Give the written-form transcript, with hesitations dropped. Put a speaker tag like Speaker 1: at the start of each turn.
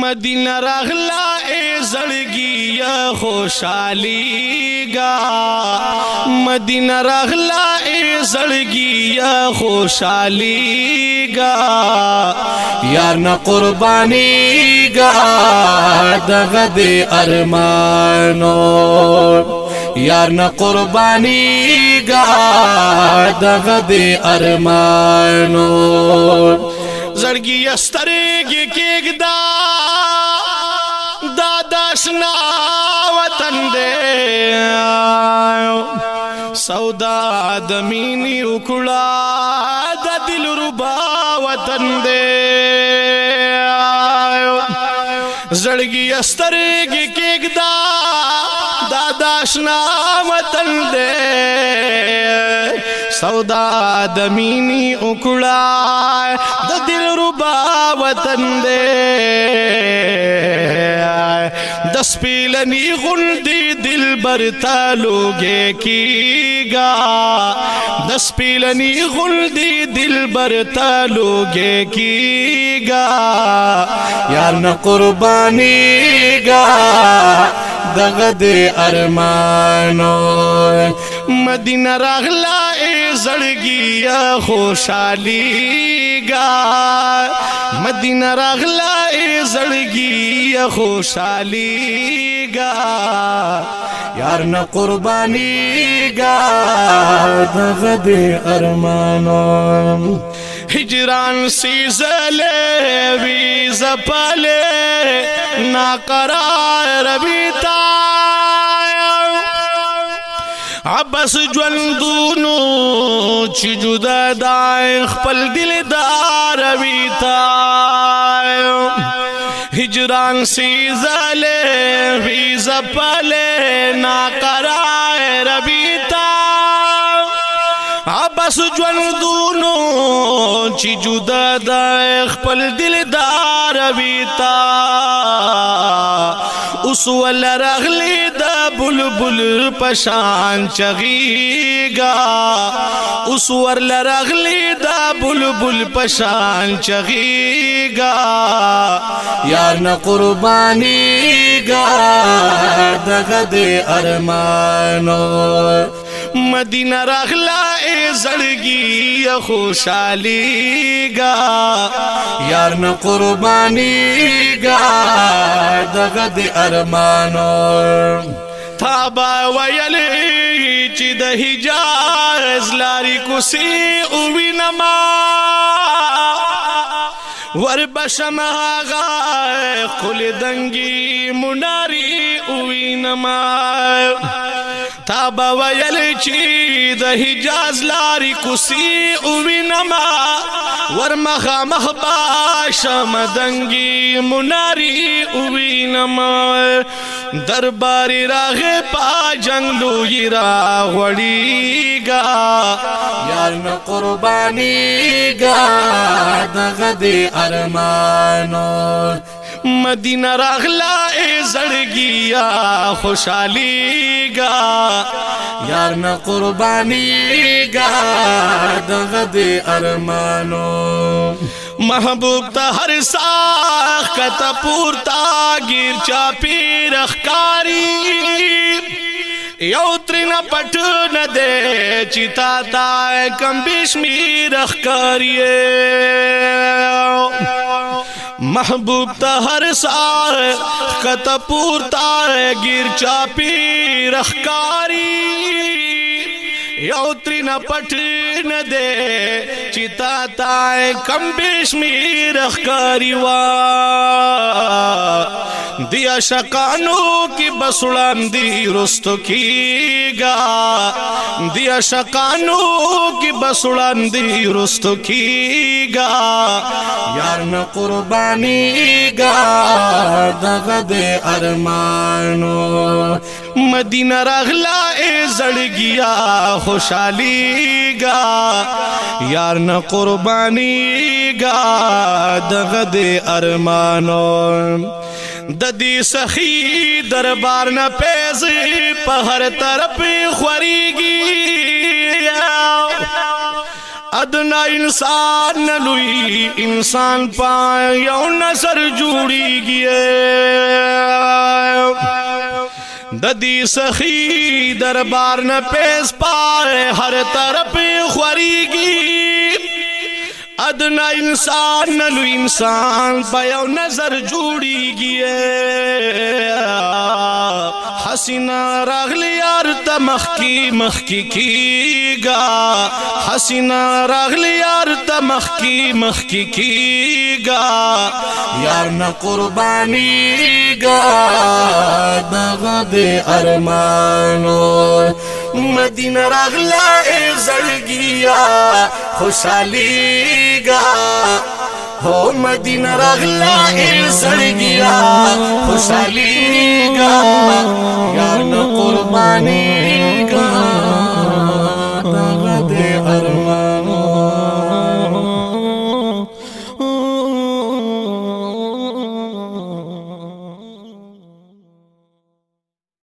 Speaker 1: مدینہ راغلا اے زړګي خوشاليګا مدینہ راغلا اے زړګي خوشاليګا یار نه قربانيګا دغه دې ارمانو یار نه قربانيګا دغه دې ارمانو زړګي استرګي کېګدا داداشنا وطن دے سودا دمینی اکڑا دا دل ربا وطن دے زڑگی استرگی کېګدا داداشنا وطن دے سودا دمینی اکڑا دا دل ربا وطن دے دس پیلنی غلدی دل برتا لوگے کی گا دس پیلنی غلدی دل برتا لوگے کی گا یار نہ قربانی گا دغد ارمانو مدینہ راغلا اے زړګي خوشاليګا مدینہ راغلا اے زړګي خوشاليګا یار نہ قربانيګا دغه دې ارمانو ہجران سیزلے وی زپلے ناقرار بیتا عباس جوندونو چی جدا دائیں خپل دلدار بیتا ہجران سیزلے وی زپلے ناقرار بیتا عباس جوندونو چی جدا دائیں خپل دلدار بیتا اس والا رغلی دا بلبل پشان چغیگا اس والا رغلی دا بلبل پشان چغیگا یار نہ قربانی گا دغد ارمانو مدینہ راغلا اے زړګي خوشاليګا یار نہ قربانيګا دغه دې ارمانو تابا ویلې چې د حجاز لاري کوسي او وینما ور بشم آغا قل دنگی مناری او وینما تابا ویل چی د حجاز لاری کوسی او وینما ورمخا مخباش مدنگی مناری او وینما درباری راغ پا جنگلو را غړیگا یار نہ قربانی گا دغد ارمانو مدینہ راغلا اے زړګي خوشاليګا یار نہ قربانيګا دغه دې ارمانو محبوب ته هر ساخ کته پورتا گیر چاپی رخکاری یو ترنا پټ نه دے چتا تا کم بشمیر رخکاریه محبوب تا ہر سار کتا پورتا گیر چاپی رخکاری یو ترینا پٹن دے چتا تائے کم بیشمی رخکاری دیا شکانو کی بسڑان دی رستو کی گا دیا شکانو کی بسڑان دی رستو کی گا یار نہ قربانی گا دغد ارمانو مدینہ راغلا اے زړګي خوشاليګا یار نہ قربانی گا دغد ارمانو ددی سخی دربار نہ پیز پہر طرف خوریگی ادنا انسان نلوی انسان پا یو نظر جوڑی گئے ددی سخی دربار نہ پیس پائے ہر طرف خوریگی ادنا انسان نلو انسان پا یو نظر جوڑی گئے حسینہ راغلی یار تا مخکی کی گا حسینہ راغلی یار تا مخکی کی گا یار نہ قربانی گا دغا دے ارمانو مدینہ راغلا اے زڑگیا خوشحالی گا ہو مدینہ راغلا اے زڑگیا خوشحالی گا